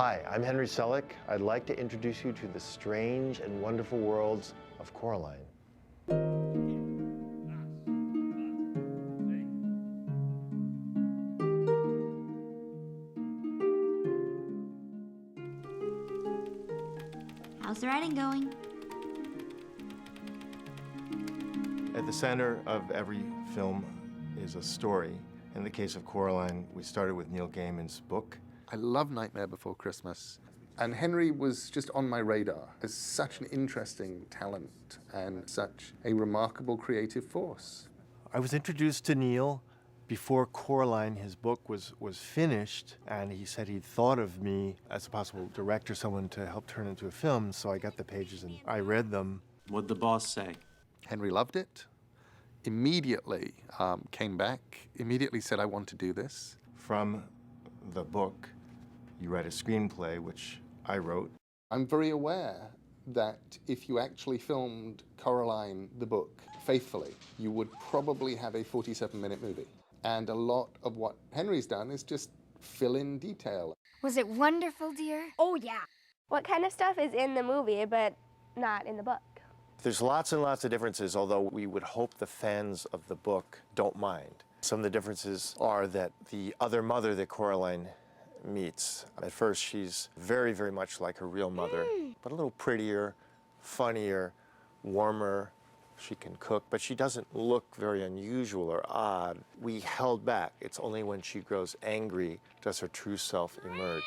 Hi, I'm Henry Selick. I'd like to introduce you to the strange and wonderful worlds of Coraline. How's the writing going? At the center of every film is a story. In the case of Coraline, we started with Neil Gaiman's book. I love Nightmare Before Christmas. And Henry was just on my radar as such an interesting talent and such a remarkable creative force. I was introduced to Neil before Coraline, his book, was finished, and he said he'd thought of me as a possible director, someone to help turn into a film, so I got the pages and I read them. What'd the boss say? Henry loved it, immediately came back, immediately said, I want to do this. From the book, you write a screenplay, which I wrote. I'm very aware that if you actually filmed Coraline, the book, faithfully, you would probably have a 47-minute movie. And a lot of what Henry's done is just fill in detail. Was it wonderful, dear? Oh, yeah. What kind of stuff is in the movie, but not in the book? There's lots and lots of differences, although we would hope the fans of the book don't mind. Some of the differences are that the other mother that Coraline meets, at first she's very, very much like her real mother, but a little prettier, funnier, warmer. She can cook, but she doesn't look very unusual or odd. We held back. It's only when she grows angry does her true self emerge.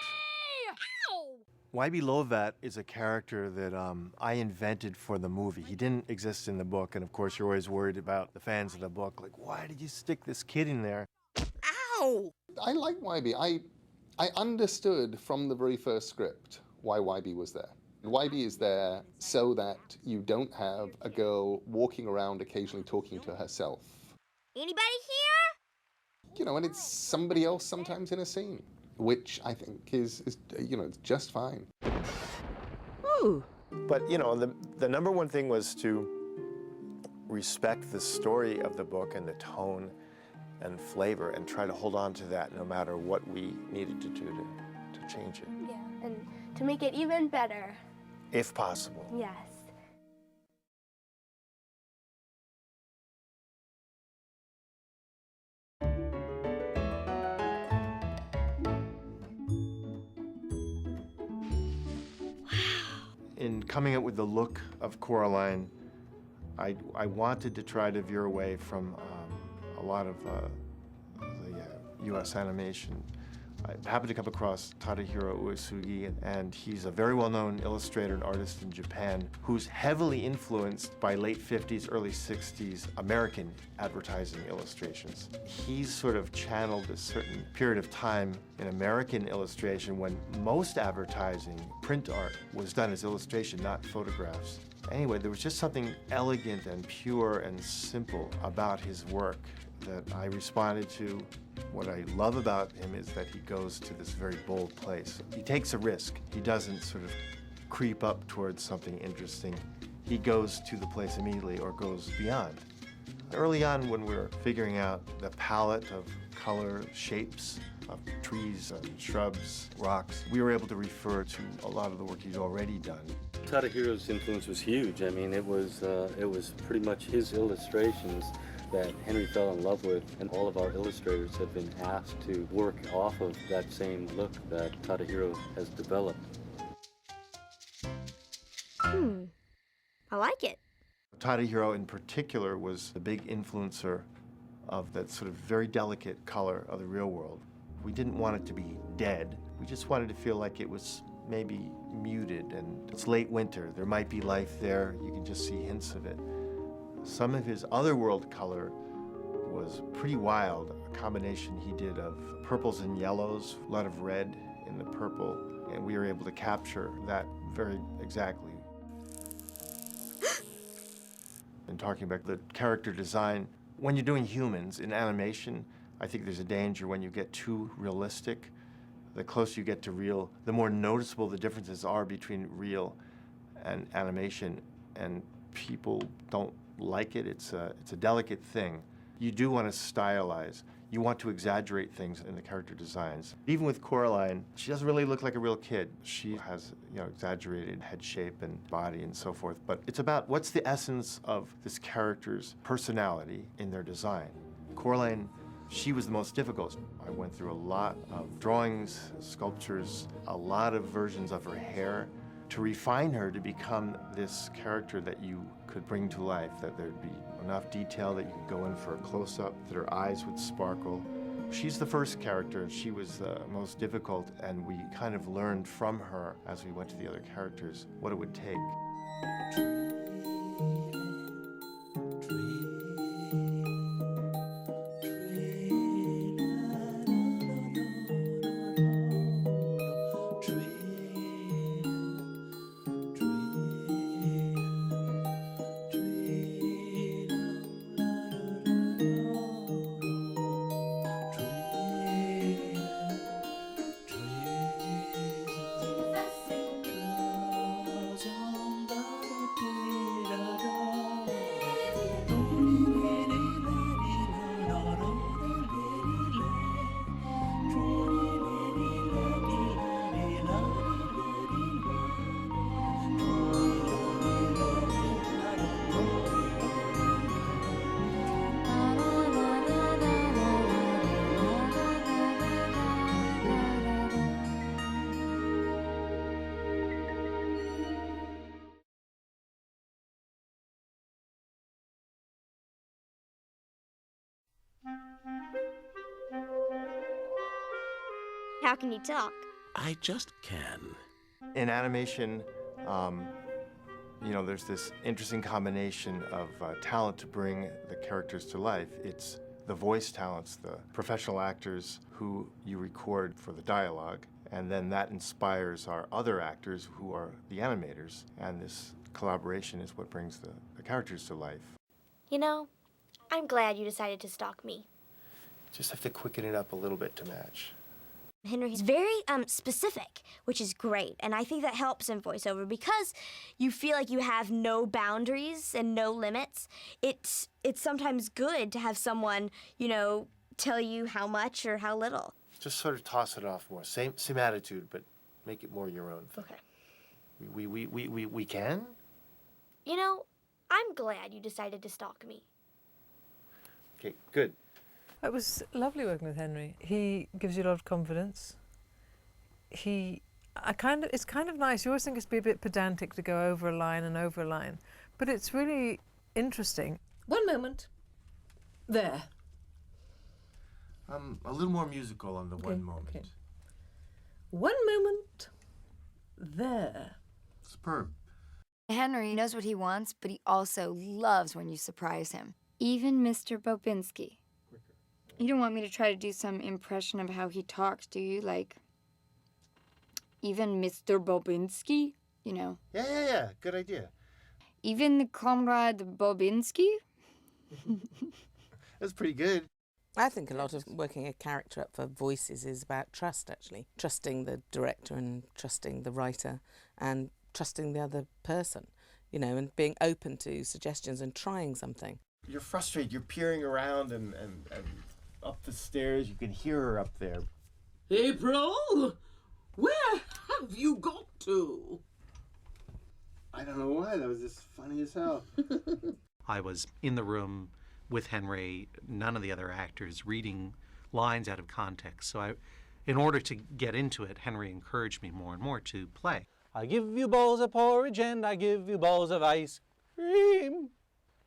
Wybie Lovat is a character that I invented for the movie. He didn't exist in the book, and of course you're always worried about the fans of the book, like, why did you stick this kid in there? Ow! I like Wybie. I understood from the very first script why Wybie was there. Wybie is there so that you don't have a girl walking around occasionally talking to herself. Anybody here? You know, and it's somebody else sometimes in a scene, which I think is you know, it's just fine. Ooh. But, you know, the number one thing was to respect the story of the book and the tone and flavor and try to hold on to that no matter what we needed to do to change it. Yeah, and to make it even better. If possible. Yes. In coming up with the look of Coraline, I wanted to try to veer away from a lot of the U.S. animation. I happened to come across Tadahiro Uesugi, and he's a very well-known illustrator and artist in Japan who's heavily influenced by late 50s, early 60s American advertising illustrations. He's sort of channeled a certain period of time in American illustration when most advertising, print art, was done as illustration, not photographs. Anyway, there was just something elegant and pure and simple about his work that I responded to. What I love about him is that he goes to this very bold place. He takes a risk. He doesn't sort of creep up towards something interesting. He goes to the place immediately or goes beyond. Early on, when we were figuring out the palette of color, shapes of trees and shrubs, rocks, we were able to refer to a lot of the work he'd already done. Tadahiro's influence was huge. I mean, it was pretty much his illustrations that Henry fell in love with, and all of our illustrators have been asked to work off of that same look that Tadahiro has developed. I like it. Tadahiro in particular was a big influencer of that sort of very delicate color of the real world. We didn't want it to be dead. We just wanted to feel like it was maybe muted, and it's late winter. There might be life there. You can just see hints of it. Some of his otherworld color was pretty wild, a combination he did of purples and yellows, a lot of red in the purple, and we were able to capture that very exactly. And talking about the character design, when you're doing humans in animation, I think there's a danger when you get too realistic. The closer you get to real, the more noticeable the differences are between real and animation, and people don't like it. It's a delicate thing. You do want to stylize. You want to exaggerate things in the character designs. Even with Coraline, she doesn't really look like a real kid. She has, exaggerated head shape and body and so forth. But it's about what's the essence of this character's personality in their design. Coraline, she was the most difficult. I went through a lot of drawings, sculptures, a lot of versions of her hair to refine her to become this character that you could bring to life, that there'd be enough detail that you could go in for a close-up, that her eyes would sparkle. She's the first character. She was the most difficult, and we kind of learned from her as we went to the other characters what it would take. How can you talk? I just can. In animation, there's this interesting combination of talent to bring the characters to life. It's the voice talents, the professional actors who you record for the dialogue, and then that inspires our other actors who are the animators, and this collaboration is what brings the characters to life. You know, I'm glad you decided to stalk me. Just have to quicken it up a little bit to match. Henry's very specific, which is great, and I think that helps in voiceover because you feel like you have no boundaries and no limits. It's sometimes good to have someone, tell you how much or how little. Just sort of toss it off more. Same attitude, but make it more your own. Okay. We can? I'm glad you decided to stalk me. Okay, good. It was lovely working with Henry. He gives you a lot of confidence. It's kind of nice. You always think it's be a bit pedantic to go over a line and over a line, but it's really interesting. One moment. There. A little more musical on the one moment. Okay. One moment. There. Superb. Henry knows what he wants, but he also loves when you surprise him. Even Mr. Bobinski. You don't want me to try to do some impression of how he talks, do you? Like, even Mr. Bobinski, Yeah. Good idea. Even Comrade Bobinski? That's pretty good. I think a lot of working a character up for voices is about trust, actually. Trusting the director and trusting the writer and trusting the other person, and being open to suggestions and trying something. You're frustrated. You're peering around and up the stairs. You can hear her up there. April, where have you got to? I don't know why. That was just funny as hell. I was in the room with Henry, none of the other actors, reading lines out of context. So in order to get into it, Henry encouraged me more and more to play. I give you bowls of porridge and I give you bowls of ice cream.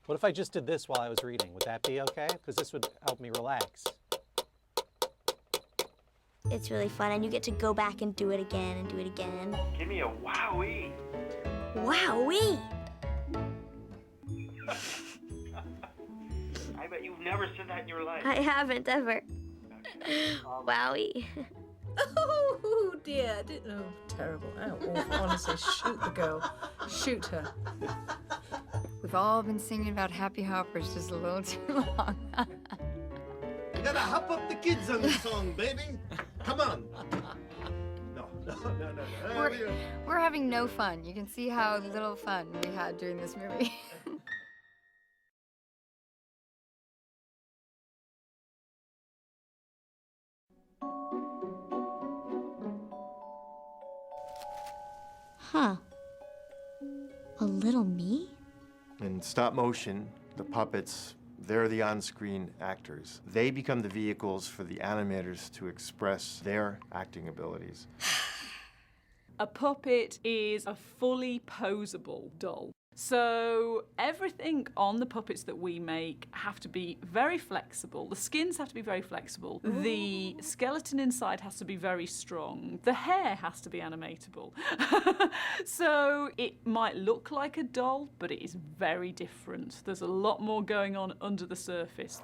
What if I just did this while I was reading? Would that be okay? Because this would help me relax. It's really fun, and you get to go back and do it again and do it again. Give me a wowee. Wowee! I bet you've never said that in your life. I haven't ever. Wowee. Oh, dear. Oh, terrible. Oh, awful. Honestly, shoot the girl. Shoot her. We've all been singing about Happy Hoppers just a little too long. You gotta hop up the kids on this song, baby. Come on. No. We're having no fun. You can see how little fun we had during this movie. Huh. A little me? In stop motion, the puppets, they're the on-screen actors. They become the vehicles for the animators to express their acting abilities. A puppet is a fully posable doll. So everything on the puppets that we make have to be very flexible. The skins have to be very flexible. The skeleton inside has to be very strong. The hair has to be animatable. So it might look like a doll, but it is very different. There's a lot more going on under the surface.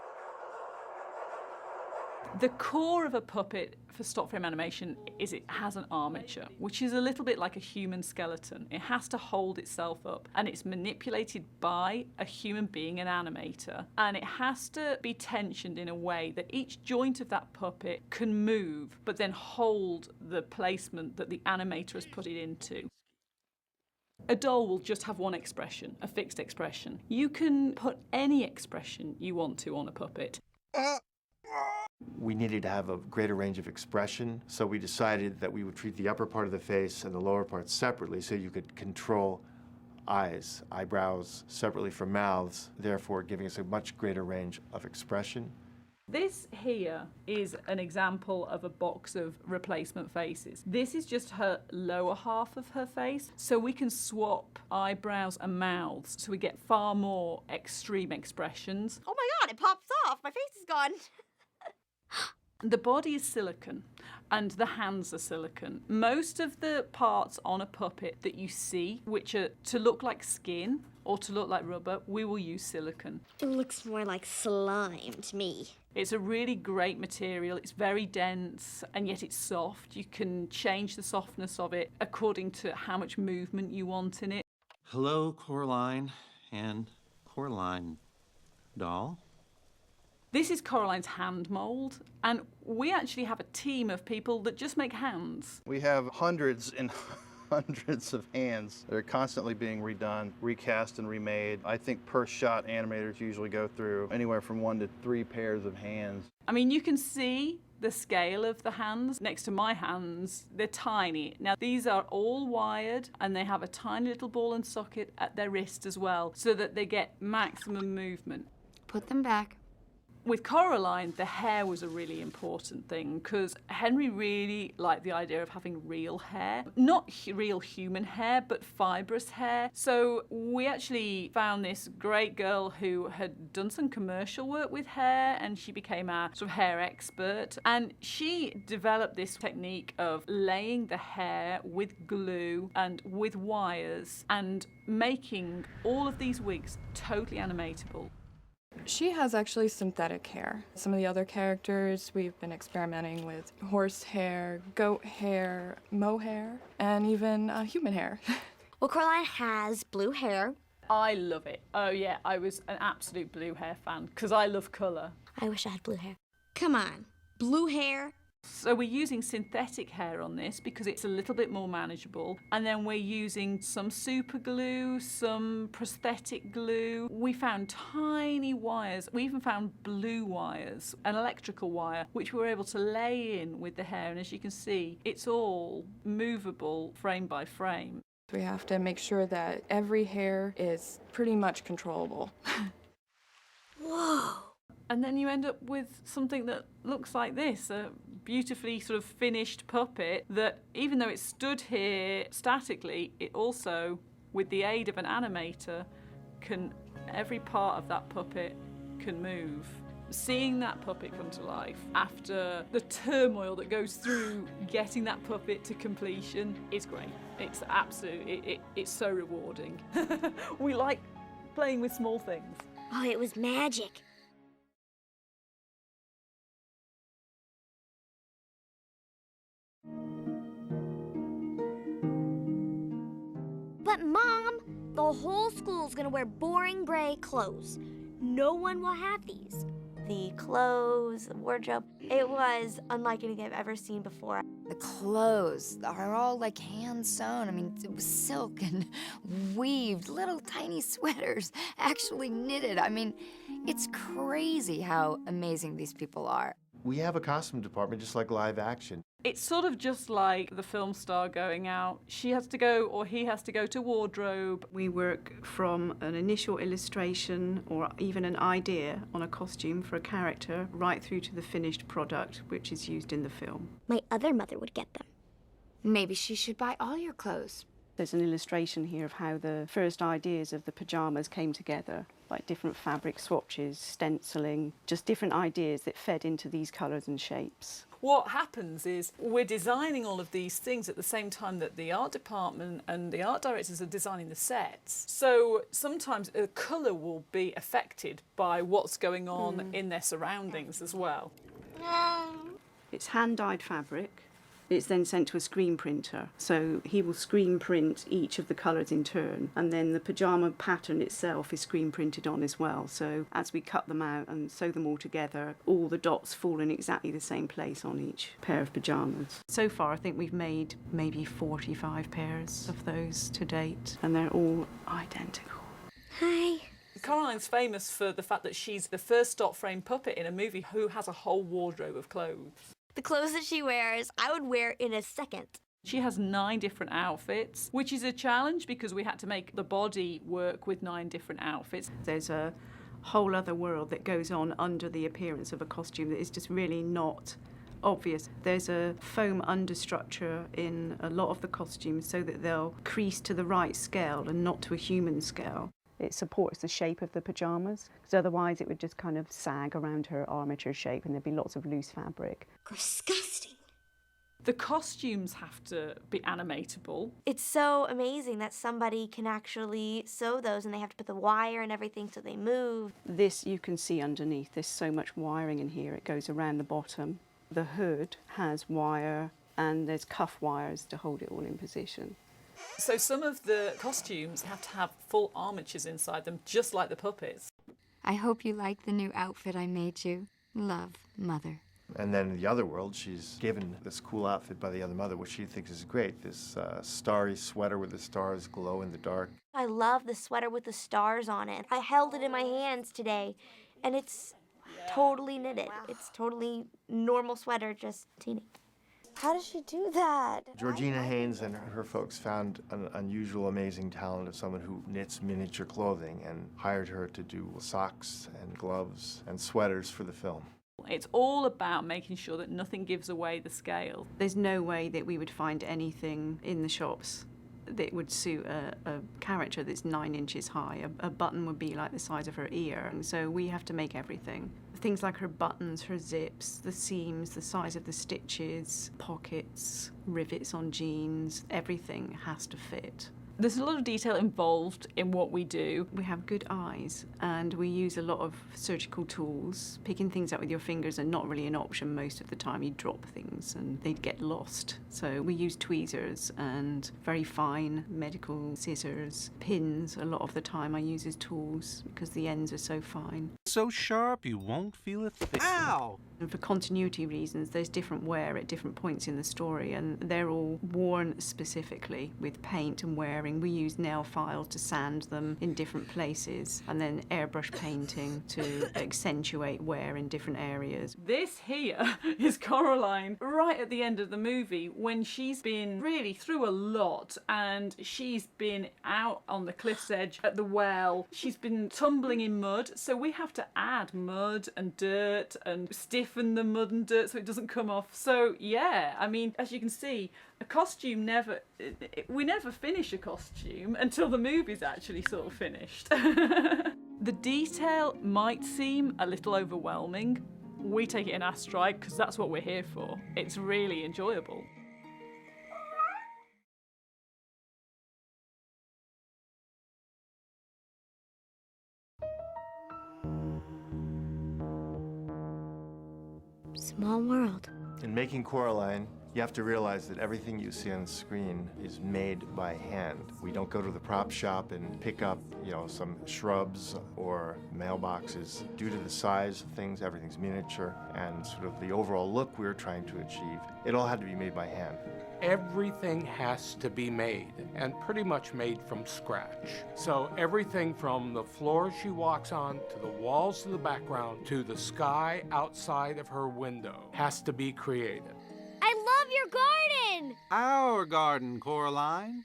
The core of a puppet for stop frame animation is it has an armature, which is a little bit like a human skeleton. It has to hold itself up, and it's manipulated by a human being, an animator, and it has to be tensioned in a way that each joint of that puppet can move, but then hold the placement that the animator has put it into. A doll will just have one expression, a fixed expression. You can put any expression you want to on a puppet. We needed to have a greater range of expression, so we decided that we would treat the upper part of the face and the lower part separately so you could control eyes, eyebrows separately from mouths, therefore giving us a much greater range of expression. This here is an example of a box of replacement faces. This is just her lower half of her face, so we can swap eyebrows and mouths so we get far more extreme expressions. Oh my god, it pops off! My face is gone! The body is silicone and the hands are silicone. Most of the parts on a puppet that you see, which are to look like skin or to look like rubber, we will use silicone. It looks more like slime to me. It's a really great material. It's very dense and yet it's soft. You can change the softness of it according to how much movement you want in it. Hello, Coraline and Coraline doll. This is Coraline's hand mold, and we actually have a team of people that just make hands. We have hundreds and hundreds of hands that are constantly being redone, recast and remade. I think per shot animators usually go through anywhere from 1 to 3 pairs of hands. I mean, you can see the scale of the hands. Next to my hands, they're tiny. Now, these are all wired, and they have a tiny little ball and socket at their wrist as well, so that they get maximum movement. Put them back. With Coraline, the hair was a really important thing because Henry really liked the idea of having real hair. Not real human hair, but fibrous hair. So we actually found this great girl who had done some commercial work with hair, and she became our sort of hair expert. And she developed this technique of laying the hair with glue and with wires and making all of these wigs totally animatable. She has actually synthetic hair. Some of the other characters, we've been experimenting with horse hair, goat hair, mohair, and even human hair. Well, Coraline has blue hair. I love it. Oh yeah, I was an absolute blue hair fan because I love colour. I wish I had blue hair. Come on, blue hair? So we're using synthetic hair on this because it's a little bit more manageable. And then we're using some super glue, some prosthetic glue. We found tiny wires. We even found blue wires, an electrical wire, which we were able to lay in with the hair. And as you can see, it's all movable frame by frame. We have to make sure that every hair is pretty much controllable. Whoa. And then you end up with something that looks like this, a beautifully sort of finished puppet that, even though it stood here statically, it also, with the aid of an animator, every part of that puppet can move. Seeing that puppet come to life after the turmoil that goes through getting that puppet to completion is great. It's it's so rewarding. We like playing with small things. Oh, it was magic. But Mom, the whole school's gonna wear boring gray clothes. No one will have these. The clothes, the wardrobe, it was unlike anything I've ever seen before. The clothes are all like hand sewn. I mean, it was silk and weaved, little tiny sweaters, actually knitted. I mean, it's crazy how amazing these people are. We have a costume department just like live action. It's sort of just like the film star going out. She has to go, or he has to go to wardrobe. We work from an initial illustration or even an idea on a costume for a character right through to the finished product, which is used in the film. My other mother would get them. Maybe she should buy all your clothes. There's an illustration here of how the first ideas of the pyjamas came together, like different fabric swatches, stenciling, just different ideas that fed into these colours and shapes. What happens is we're designing all of these things at the same time that the art department and the art directors are designing the sets. So sometimes a colour will be affected by what's going on in their surroundings as well. It's hand-dyed fabric. It's then sent to a screen printer. So he will screen print each of the colours in turn, and then the pyjama pattern itself is screen printed on as well. So as we cut them out and sew them all together, all the dots fall in exactly the same place on each pair of pyjamas. So far, I think we've made maybe 45 pairs of those to date, and they're all identical. Hi. Coraline's famous for the fact that she's the first stop frame puppet in a movie who has a whole wardrobe of clothes. The clothes that she wears, I would wear in a second. She has 9 different outfits, which is a challenge because we had to make the body work with 9 different outfits. There's a whole other world that goes on under the appearance of a costume that is just really not obvious. There's a foam understructure in a lot of the costumes so that they'll crease to the right scale and not to a human scale. It supports the shape of the pyjamas, because otherwise it would just kind of sag around her armature shape and there'd be lots of loose fabric. Disgusting. The costumes have to be animatable. It's so amazing that somebody can actually sew those and they have to put the wire and everything so they move. This you can see underneath. There's so much wiring in here. It goes around the bottom. The hood has wire and there's cuff wires to hold it all in position. So some of the costumes have to have full armatures inside them, just like the puppets. I hope you like the new outfit I made you. Love, Mother. And then in the other world, she's given this cool outfit by the other mother, which she thinks is great. This starry sweater where the stars glow in the dark. I love the sweater with the stars on it. I held it in my hands today, and it's totally knitted. It's totally normal sweater, just teeny. How does she do that? Georgina Haynes and her folks found an unusual, amazing talent of someone who knits miniature clothing and hired her to do socks and gloves and sweaters for the film. It's all about making sure that nothing gives away the scale. There's no way that we would find anything in the shops that would suit a character that's 9 inches high. A button would be like the size of her ear, and so we have to make everything. Things like her buttons, her zips, the seams, the size of the stitches, pockets, rivets on jeans, everything has to fit. There's a lot of detail involved in what we do. We have good eyes and we use a lot of surgical tools. Picking things up with your fingers are not really an option most of the time. You'd drop things and they'd get lost. So we use tweezers and very fine medical scissors. Pins a lot of the time I use as tools because the ends are so fine. So sharp you won't feel a thing. Ow! And for continuity reasons, there's different wear at different points in the story, and they're all worn specifically with paint and wearing. We use nail files to sand them in different places, and then airbrush painting to accentuate wear in different areas. This here is Coraline right at the end of the movie when she's been really through a lot, and she's been out on the cliff's edge at the well. She's been tumbling in mud, so we have to add mud and dirt and stiffen the mud and dirt so it doesn't come off. So yeah, I mean, as you can see, a costume we never finish a costume until the movie's actually sort of finished. The detail might seem a little overwhelming. We take it in our stride because that's what we're here for. It's really enjoyable. Small world. In making Coraline, you have to realize that everything you see on screen is made by hand. We don't go to the prop shop and pick up, some shrubs or mailboxes. Due to the size of things, everything's miniature, and sort of the overall look we were trying to achieve, it all had to be made by hand. Everything has to be made, and pretty much made from scratch. So everything from the floor she walks on, to the walls of the background, to the sky outside of her window has to be created. I love your garden! Our garden, Coraline.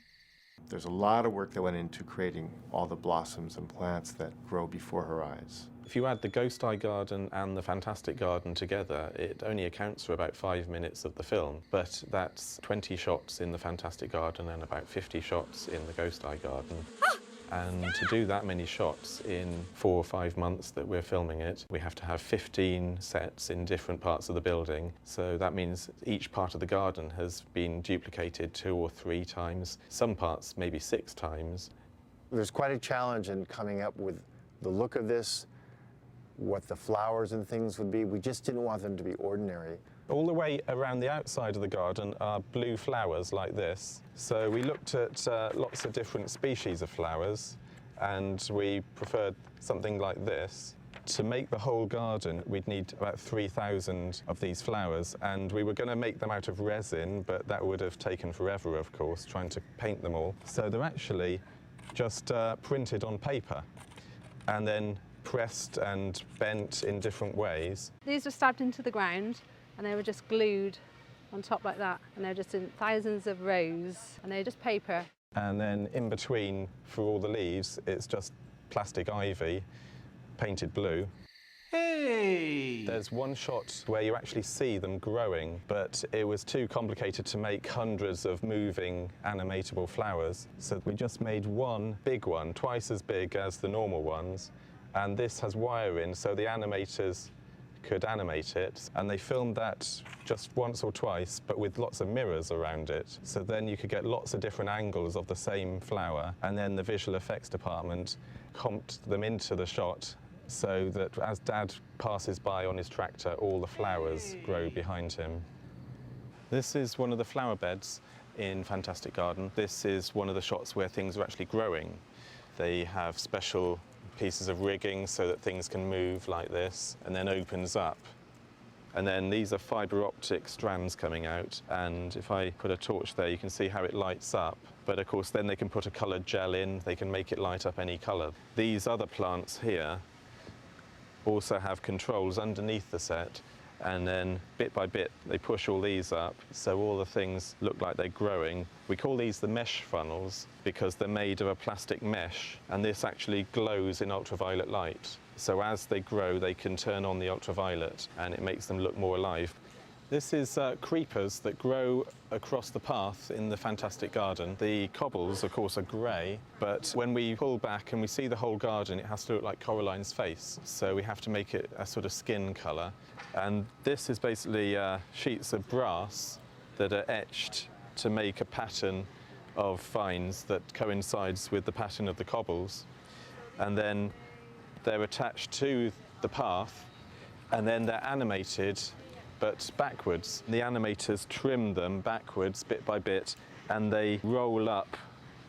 There's a lot of work that went into creating all the blossoms and plants that grow before her eyes. If you add the Ghost Eye Garden and the Fantastic Garden together, it only accounts for about 5 minutes of the film, but that's 20 shots in the Fantastic Garden and about 50 shots in the Ghost Eye Garden. And to do that many shots in 4 or 5 months that we're filming it, we have to have 15 sets in different parts of the building. So that means each part of the garden has been duplicated 2 or 3 times, some parts maybe 6 times. There's quite a challenge in coming up with the look of this, what the flowers and things would be. We just didn't want them to be ordinary. All the way around the outside of the garden are blue flowers like this. So we looked at lots of different species of flowers, and we preferred something like this. To make the whole garden, we'd need about 3,000 of these flowers, and we were going to make them out of resin, but that would have taken forever, of course, trying to paint them all. So they're actually just printed on paper, and then pressed and bent in different ways. These were stabbed into the ground and they were just glued on top like that, and they're just in thousands of rows, and they're just paper. And then in between, for all the leaves, it's just plastic ivy painted blue. Hey! There's one shot where you actually see them growing, but it was too complicated to make hundreds of moving, animatable flowers. So we just made one big one, twice as big as the normal ones. And this has wire in, so the animators could animate it. And they filmed that just once or twice, but with lots of mirrors around it. So then you could get lots of different angles of the same flower. And then the visual effects department comped them into the shot so that as Dad passes by on his tractor, all the flowers grow behind him. This is one of the flower beds in Fantastic Garden. This is one of the shots where things are actually growing. They have special pieces of rigging so that things can move like this and then opens up. And then these are fibre optic strands coming out, and if I put a torch there you can see how it lights up. But of course then they can put a coloured gel in, they can make it light up any colour. These other plants here also have controls underneath the set, and then bit by bit they push all these up so all the things look like they're growing. We call these the mesh funnels because they're made of a plastic mesh, and this actually glows in ultraviolet light. So as they grow they can turn on the ultraviolet and it makes them look more alive. This is creepers that grow across the path in the Fantastic Garden. The cobbles, of course, are grey, but when we pull back and we see the whole garden, it has to look like Coraline's face. So we have to make it a sort of skin colour. And this is basically sheets of brass that are etched to make a pattern of vines that coincides with the pattern of the cobbles. And then they're attached to the path, and then they're animated but backwards. The animators trim them backwards bit by bit, and they roll up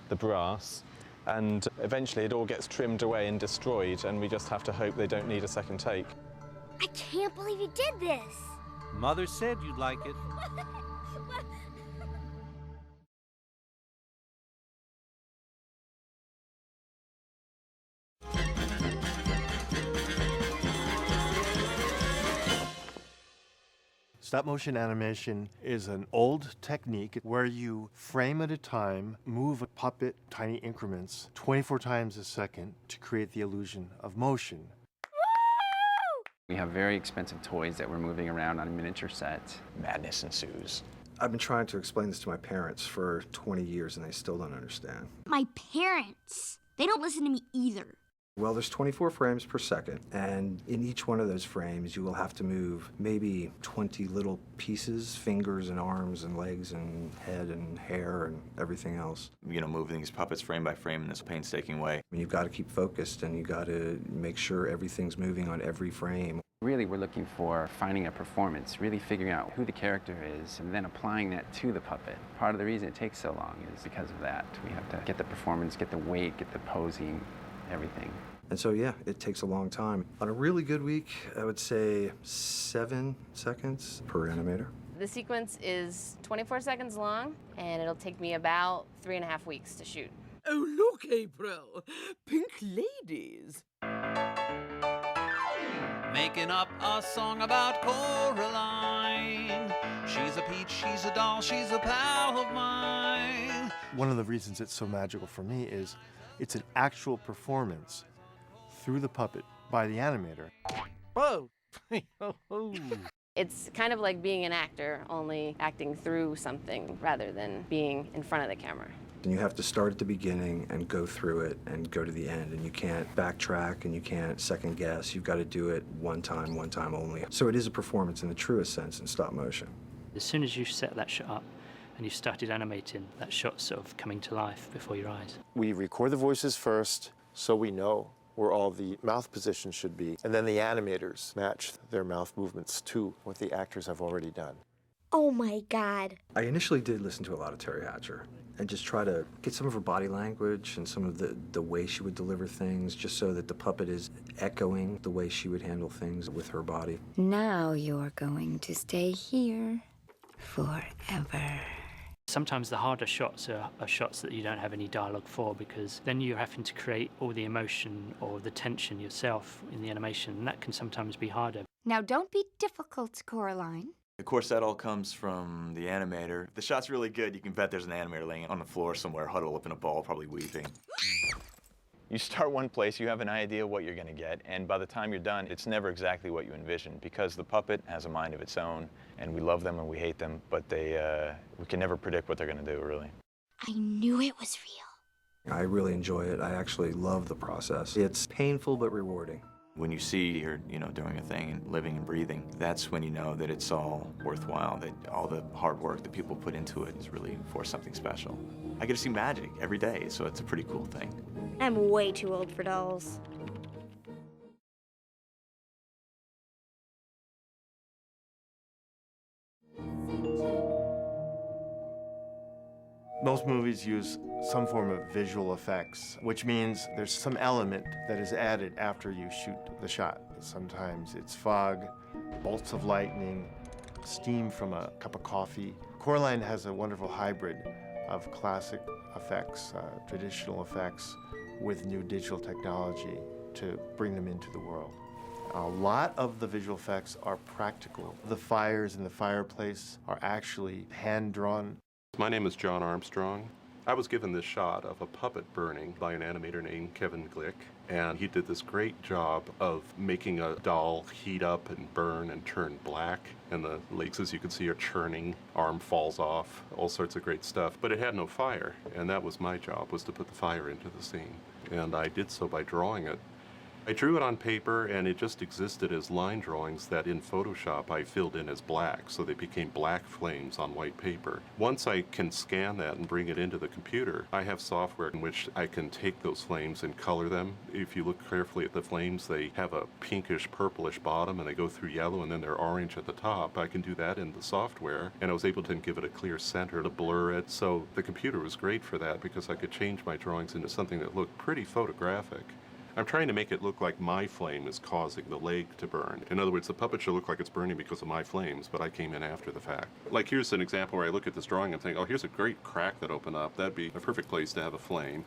the brass, and eventually it all gets trimmed away and destroyed, and we just have to hope they don't need a second take. I can't believe you did this! Mother said you'd like it. Stop motion animation is an old technique where you frame at a time, move a puppet tiny increments 24 times a second to create the illusion of motion. We have very expensive toys that we're moving around on a miniature set. Madness ensues. I've been trying to explain this to my parents for 20 years and they still don't understand. My parents, they don't listen to me either. Well, there's 24 frames per second, and in each one of those frames, you will have to move maybe 20 little pieces, fingers and arms and legs and head and hair and everything else. You know, moving these puppets frame by frame in this painstaking way. You've got to keep focused, and you've got to make sure everything's moving on every frame. Really, we're looking for finding a performance, really figuring out who the character is, and then applying that to the puppet. Part of the reason it takes so long is because of that. We have to get the performance, get the weight, get the posing, everything. And so, yeah, it takes a long time. On a really good week, I would say 7 seconds per animator. The sequence is 24 seconds long, and it'll take me about 3.5 weeks to shoot. Oh, look, April! Pink ladies! Making up a song about Coraline. She's a Pete, she's a doll, she's a pal of mine. One of the reasons it's so magical for me is it's an actual performance through the puppet by the animator. Whoa! It's kind of like being an actor, only acting through something rather than being in front of the camera. And you have to start at the beginning and go through it and go to the end, and you can't backtrack and you can't second guess. You've got to do it one time only. So it is a performance in the truest sense in stop motion. As soon as you set that shot up and you started animating, that shot sort of coming to life before your eyes. We record the voices first so we know where all the mouth positions should be, and then the animators match their mouth movements to what the actors have already done. Oh my God. I initially did listen to a lot of Terry Hatcher and just try to get some of her body language and some of the way she would deliver things, just so that the puppet is echoing the way she would handle things with her body. Now you're going to stay here forever. Sometimes the harder shots are shots that you don't have any dialogue for, because then you're having to create all the emotion or the tension yourself in the animation, and that can sometimes be harder. Now don't be difficult, Coraline. Of course, that all comes from the animator. If the shot's really good, you can bet there's an animator laying on the floor somewhere, huddled up in a ball, probably weeping. You start one place, you have an idea what you're going to get, and by the time you're done, it's never exactly what you envisioned, because the puppet has a mind of its own, and we love them and we hate them, but we can never predict what they're going to do, really. I knew it was real. I really enjoy it. I actually love the process. It's painful but rewarding. When you see you're, doing a thing and living and breathing, that's when you know that it's all worthwhile, that all the hard work that people put into it is really for something special. I get to see magic every day, so it's a pretty cool thing. I'm way too old for dolls. Most movies use some form of visual effects, which means there's some element that is added after you shoot the shot. Sometimes it's fog, bolts of lightning, steam from a cup of coffee. Coraline has a wonderful hybrid of classic effects, traditional effects, with new digital technology to bring them into the world. A lot of the visual effects are practical. The fires in the fireplace are actually hand-drawn. My name is John Armstrong. I was given this shot of a puppet burning by an animator named Kevin Glick, and he did this great job of making a doll heat up and burn and turn black, and the legs, as you can see, are churning, arm falls off, all sorts of great stuff. But it had no fire, and that was my job, was to put the fire into the scene. And I did so by drawing it. I drew it on paper, and it just existed as line drawings that in Photoshop I filled in as black, so they became black flames on white paper. Once I can scan that and bring it into the computer, I have software in which I can take those flames and color them. If you look carefully at the flames, they have a pinkish purplish bottom, and they go through yellow, and then they're orange at the top. I can do that in the software, and I was able to give it a clear center to blur it. So the computer was great for that, because I could change my drawings into something that looked pretty photographic. I'm trying to make it look like my flame is causing the leg to burn. In other words, the puppet should look like it's burning because of my flames, but I came in after the fact. Like, here's an example where I look at this drawing and think, oh, here's a great crack that opened up. That'd be a perfect place to have a flame.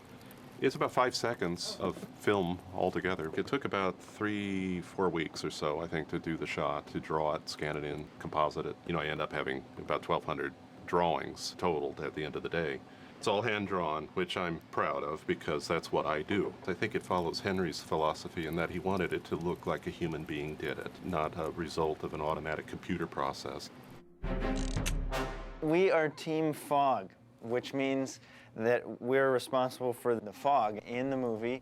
It's about 5 seconds of film altogether. It took about 3-4 weeks or so, I think, to do the shot, to draw it, scan it in, composite it. I end up having about 1,200 drawings totaled at the end of the day. It's all hand-drawn, which I'm proud of, because that's what I do. I think it follows Henry's philosophy in that he wanted it to look like a human being did it, not a result of an automatic computer process. We are Team Fog, which means that we're responsible for the fog in the movie.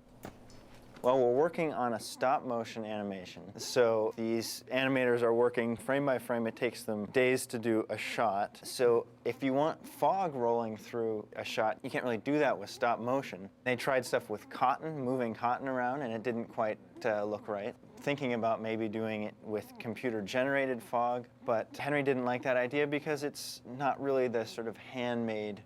Well, we're working on a stop-motion animation. So these animators are working frame by frame. It takes them days to do a shot. So if you want fog rolling through a shot, you can't really do that with stop motion. They tried stuff with cotton, moving cotton around, and it didn't quite look right. Thinking about maybe doing it with computer-generated fog, but Henry didn't like that idea because it's not really the sort of handmade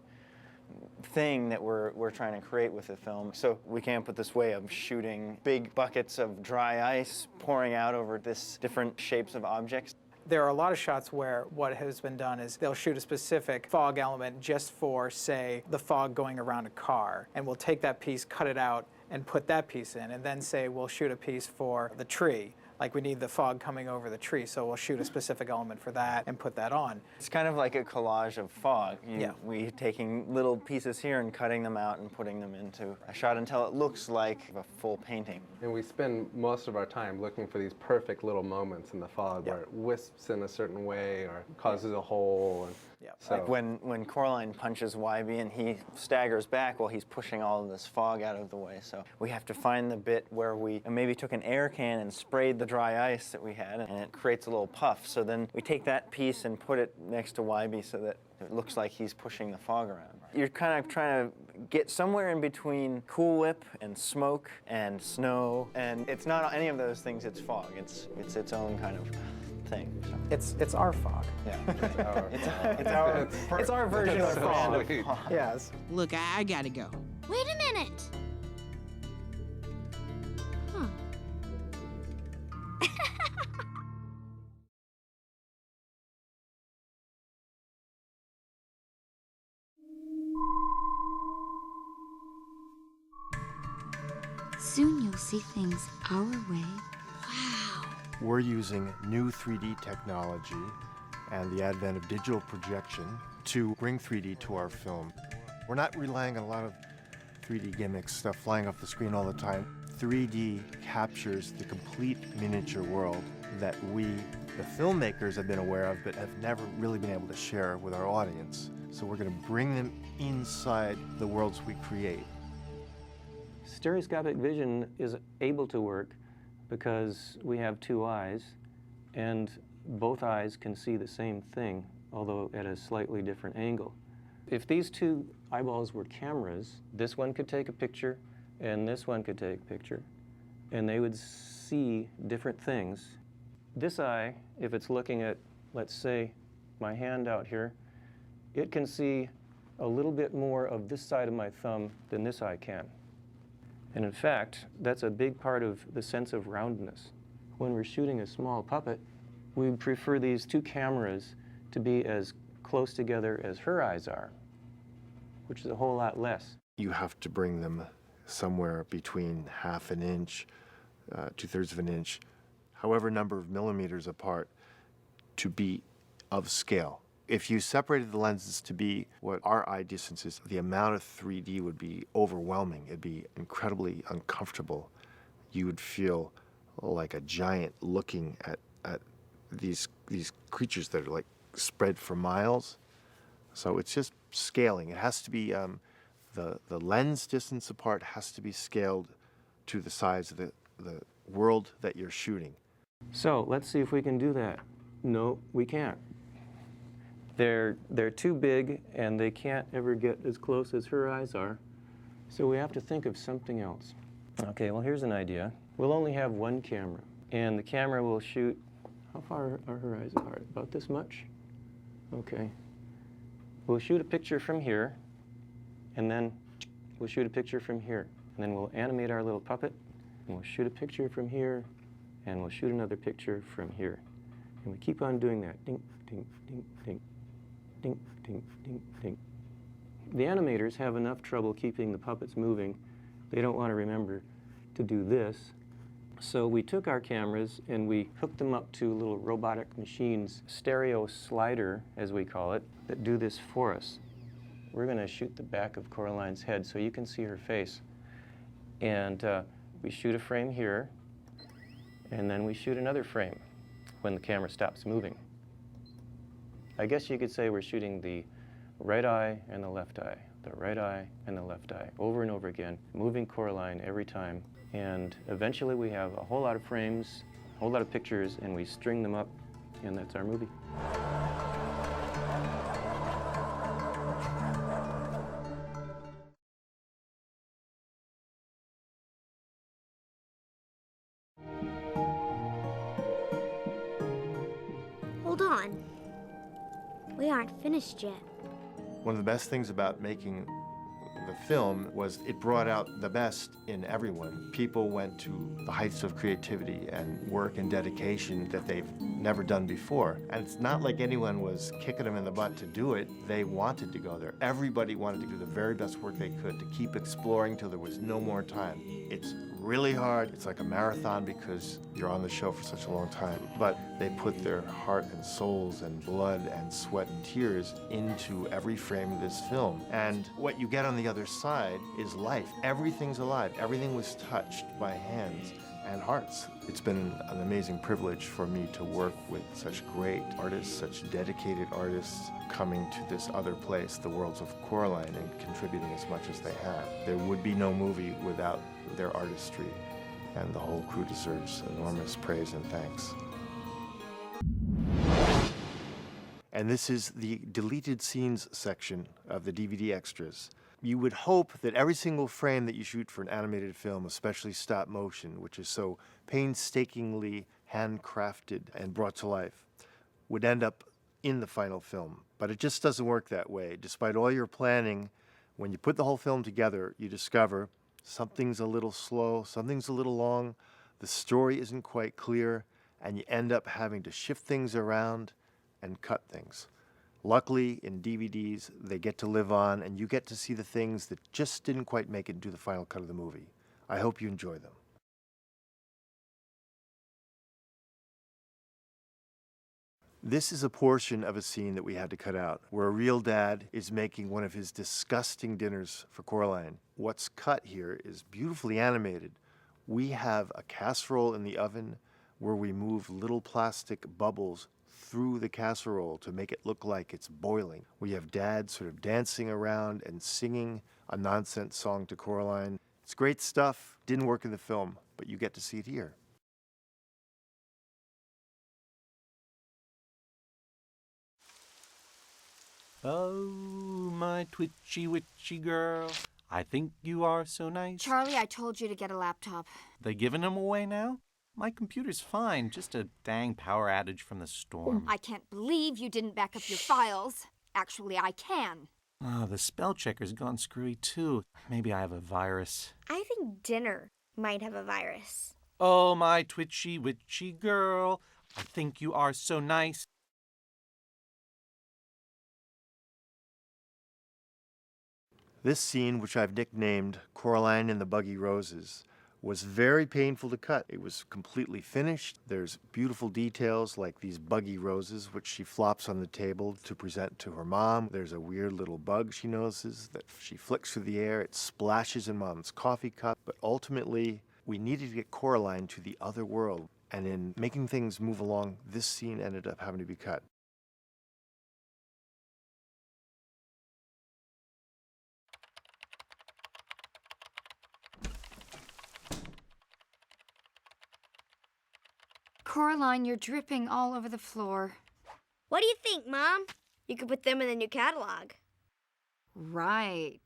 thing that we're trying to create with the film. So we came up with this way of shooting big buckets of dry ice pouring out over this different shapes of objects. There are a lot of shots where what has been done is they'll shoot a specific fog element just for, say, the fog going around a car, and we'll take that piece, cut it out, and put that piece in, and then say we'll shoot a piece for the tree. Like we need the fog coming over the tree, so we'll shoot a specific element for that and put that on. It's kind of like a collage of fog. Yeah. We taking little pieces here and cutting them out and putting them into a shot until it looks like a full painting. And we spend most of our time looking for these perfect little moments in the fog where it wisps in a certain way or causes a hole. And so, like when Coraline punches Wybie and he staggers back while he's pushing all of this fog out of the way. So we have to find the bit where we maybe took an air can and sprayed the dry ice that we had, and it creates a little puff. So then we take that piece and put it next to Wybie so that it looks like he's pushing the fog around. You're kind of trying to get somewhere in between Cool Whip and smoke and snow, and it's not any of those things, it's fog. It's its own kind of thing. So. It's our fog. Yeah. It's our version of fog. Yes. Look, I gotta go. Wait a minute. Huh. Soon you'll see things our way. We're using new 3D technology and the advent of digital projection to bring 3D to our film. We're not relying on a lot of 3D gimmicks, stuff flying off the screen all the time. 3D captures the complete miniature world that we, the filmmakers, have been aware of but have never really been able to share with our audience. So we're going to bring them inside the worlds we create. Stereoscopic vision is able to work because we have two eyes, and both eyes can see the same thing, although at a slightly different angle. If these two eyeballs were cameras, this one could take a picture, and this one could take a picture, and they would see different things. This eye, if it's looking at, let's say, my hand out here, it can see a little bit more of this side of my thumb than this eye can. And in fact, that's a big part of the sense of roundness. When we're shooting a small puppet, we prefer these two cameras to be as close together as her eyes are, which is a whole lot less. You have to bring them somewhere between half an inch, 2/3 of an inch, however number of millimeters apart, to be of scale. If you separated the lenses to be what our eye distance is, the amount of 3D would be overwhelming. It'd be incredibly uncomfortable. You would feel like a giant looking at these creatures that are like spread for miles. So it's just scaling. It has to be, the lens distance apart has to be scaled to the size of the world that you're shooting. So let's see if we can do that. No, we can't. They're too big, and they can't ever get as close as her eyes are. So we have to think of something else. Okay, well, here's an idea. We'll only have one camera, and the camera will shoot, how far are her eyes apart? About this much? Okay. We'll shoot a picture from here, and then we'll shoot a picture from here. And then we'll animate our little puppet, and we'll shoot a picture from here, and we'll shoot another picture from here. And we keep on doing that. Ding, ding, ding, ding. Ding, ding, ding, ding. The animators have enough trouble keeping the puppets moving. They don't want to remember to do this. So we took our cameras and we hooked them up to little robotic machines, stereo slider, as we call it, that do this for us. We're going to shoot the back of Coraline's head so you can see her face. And we shoot a frame here, and then we shoot another frame when the camera stops moving. I guess you could say we're shooting the right eye and the left eye, the right eye and the left eye, over and over again, moving Coraline every time. And eventually we have a whole lot of frames, a whole lot of pictures, and we string them up, and that's our movie. Hold on. We aren't finished yet. One of the best things about making the film was it brought out the best in everyone. People went to the heights of creativity and work and dedication that they've never done before. And it's not like anyone was kicking them in the butt to do it. They wanted to go there. Everybody wanted to do the very best work they could to keep exploring till there was no more time. It's really hard. It's like a marathon because you're on the show for such a long time. But they put their heart and souls and blood and sweat and tears into every frame of this film. And what you get on the other side is life. Everything's alive. Everything was touched by hands and hearts. It's been an amazing privilege for me to work with such great artists, such dedicated artists coming to this other place, the worlds of Coraline, and contributing as much as they have. There would be no movie without their artistry, and the whole crew deserves enormous praise and thanks. And this is the deleted scenes section of the DVD extras. You would hope that every single frame that you shoot for an animated film, especially stop motion, which is so painstakingly handcrafted and brought to life, would end up in the final film. But it just doesn't work that way. Despite all your planning, when you put the whole film together, you discover something's a little slow, something's a little long, the story isn't quite clear, and you end up having to shift things around and cut things. Luckily, in DVDs, they get to live on, and you get to see the things that just didn't quite make it into the final cut of the movie. I hope you enjoy them. This is a portion of a scene that we had to cut out, where a real dad is making one of his disgusting dinners for Coraline. What's cut here is beautifully animated. We have a casserole in the oven where we move little plastic bubbles through the casserole to make it look like it's boiling. We have Dad sort of dancing around and singing a nonsense song to Coraline. It's great stuff. Didn't work in the film, but you get to see it here. Oh, my twitchy witchy girl, I think you are so nice. Charlie, I told you to get a laptop. They giving them away now? My computer's fine, just a dang power outage from the storm. I can't believe you didn't back up your files. Actually, I can. Oh, the spell checker's gone screwy too. Maybe I have a virus. I think dinner might have a virus. Oh, my twitchy witchy girl, I think you are so nice. This scene, which I've nicknamed Coraline and the Buggy Roses, was very painful to cut. It was completely finished. There's beautiful details like these buggy roses, which she flops on the table to present to her mom. There's a weird little bug she notices that she flicks through the air. It splashes in Mom's coffee cup. But ultimately, we needed to get Coraline to the other world. And in making things move along, this scene ended up having to be cut. Coraline, you're dripping all over the floor. What do you think, Mom? You could put them in the new catalog. Right.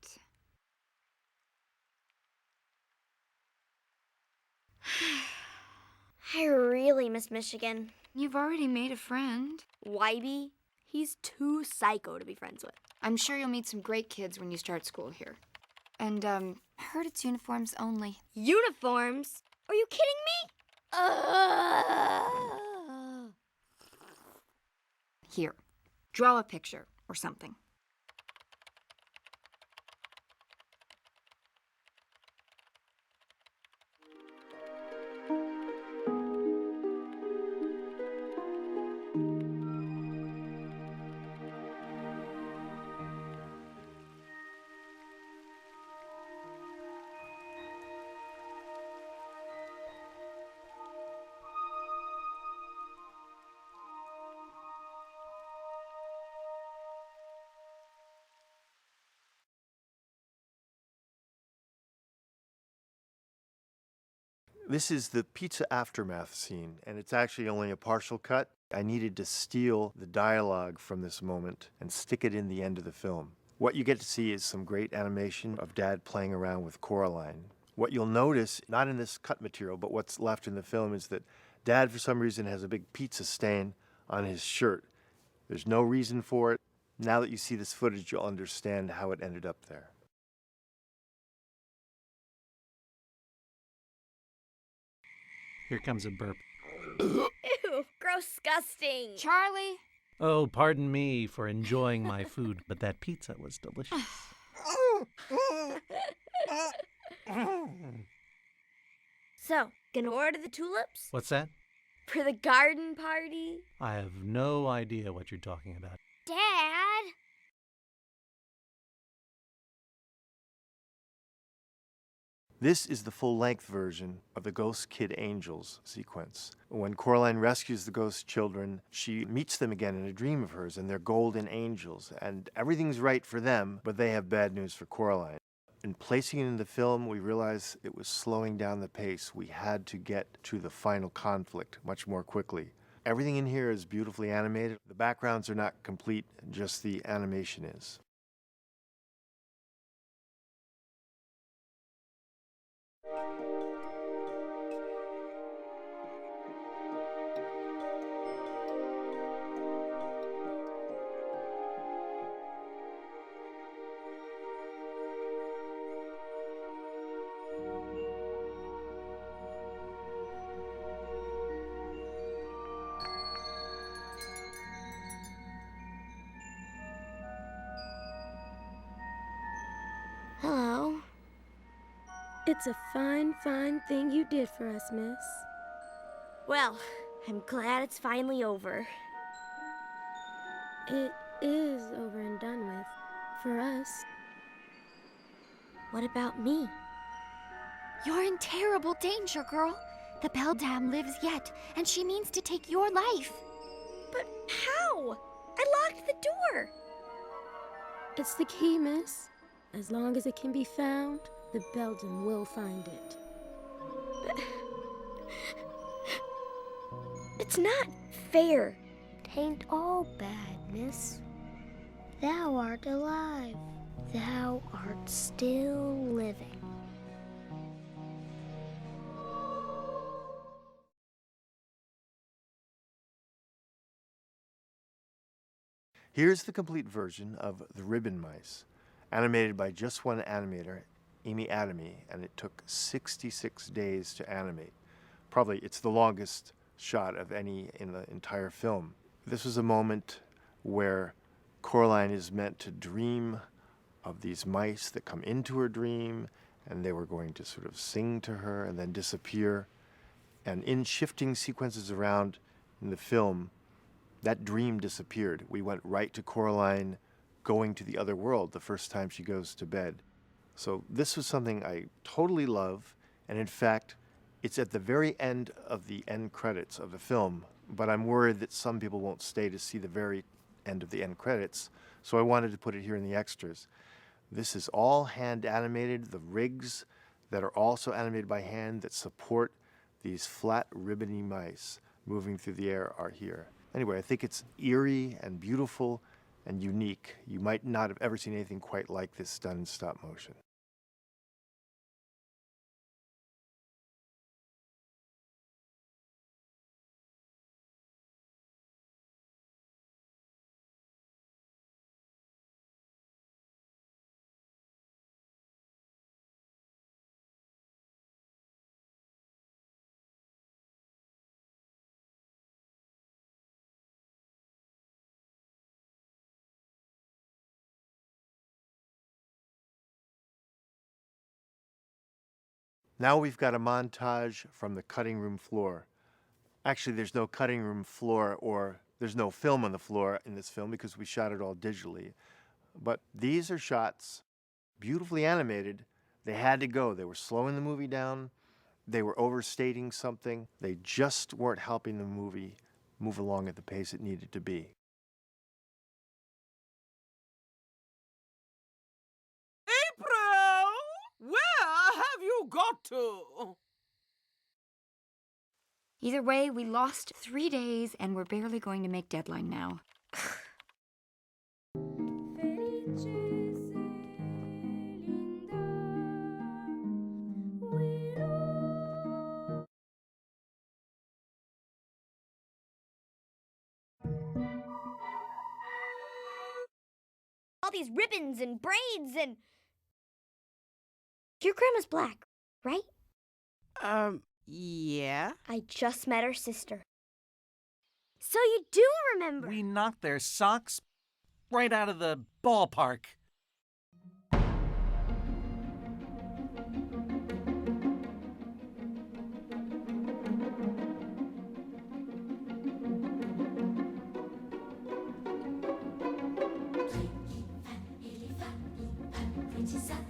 I really miss Michigan. You've already made a friend. Wybie, he's too psycho to be friends with. I'm sure you'll meet some great kids when you start school here. And, I heard it's uniforms only. Uniforms? Are you kidding me? Here, draw a picture or something. This is the pizza aftermath scene, and it's actually only a partial cut. I needed to steal the dialogue from this moment and stick it in the end of the film. What you get to see is some great animation of Dad playing around with Coraline. What you'll notice, not in this cut material, but what's left in the film, is that Dad, for some reason, has a big pizza stain on his shirt. There's no reason for it. Now that you see this footage, you'll understand how it ended up there. Here comes a burp. Ew, gross-gusting. Charlie? Oh, pardon me for enjoying my food, but that pizza was delicious. So, gonna order the tulips? What's that? For the garden party? I have no idea what you're talking about. Dad! This is the full-length version of the Ghost Kid Angels sequence. When Coraline rescues the ghost children, she meets them again in a dream of hers, and they're golden angels, and everything's right for them, but they have bad news for Coraline. In placing it in the film, we realized it was slowing down the pace. We had to get to the final conflict much more quickly. Everything in here is beautifully animated. The backgrounds are not complete, just the animation is. Hello. It's a fine, fine thing you did for us, miss. Well, I'm glad it's finally over. It is over and done with. For us. What about me? You're in terrible danger, girl. The Beldam lives yet, and she means to take your life. But how? I locked the door. It's the key, miss. As long as it can be found, the Beldam will find it. But it's not fair. Tain't all bad, miss. Thou art alive. Thou art still living. Here's the complete version of The Ribbon Mice, animated by just one animator, Amy Adamy, and it took 66 days to animate. Probably it's the longest shot of any in the entire film. This was a moment where Coraline is meant to dream of these mice that come into her dream, and they were going to sort of sing to her and then disappear. And in shifting sequences around in the film, that dream disappeared. We went right to Coraline going to the other world the first time she goes to bed. So this was something I totally love, and in fact, it's at the very end of the end credits of the film, but I'm worried that some people won't stay to see the very end of the end credits, so I wanted to put it here in the extras. This is all hand animated. The rigs that are also animated by hand that support these flat ribbony mice moving through the air are here. Anyway, I think it's eerie and beautiful and unique. You might not have ever seen anything quite like this done in stop motion. Now we've got a montage from the cutting room floor. Actually, there's no cutting room floor, or there's no film on the floor in this film because we shot it all digitally. But these are shots, beautifully animated. They had to go. They were slowing the movie down. They were overstating something. They just weren't helping the movie move along at the pace it needed to be. April! Where have you got to? Either way, we lost 3 days, and we're barely going to make deadline now. All these ribbons and braids and... Your grandma's black, right? Yeah? I just met her sister. So you do remember. We knocked their socks right out of the ballpark. 20 seconds.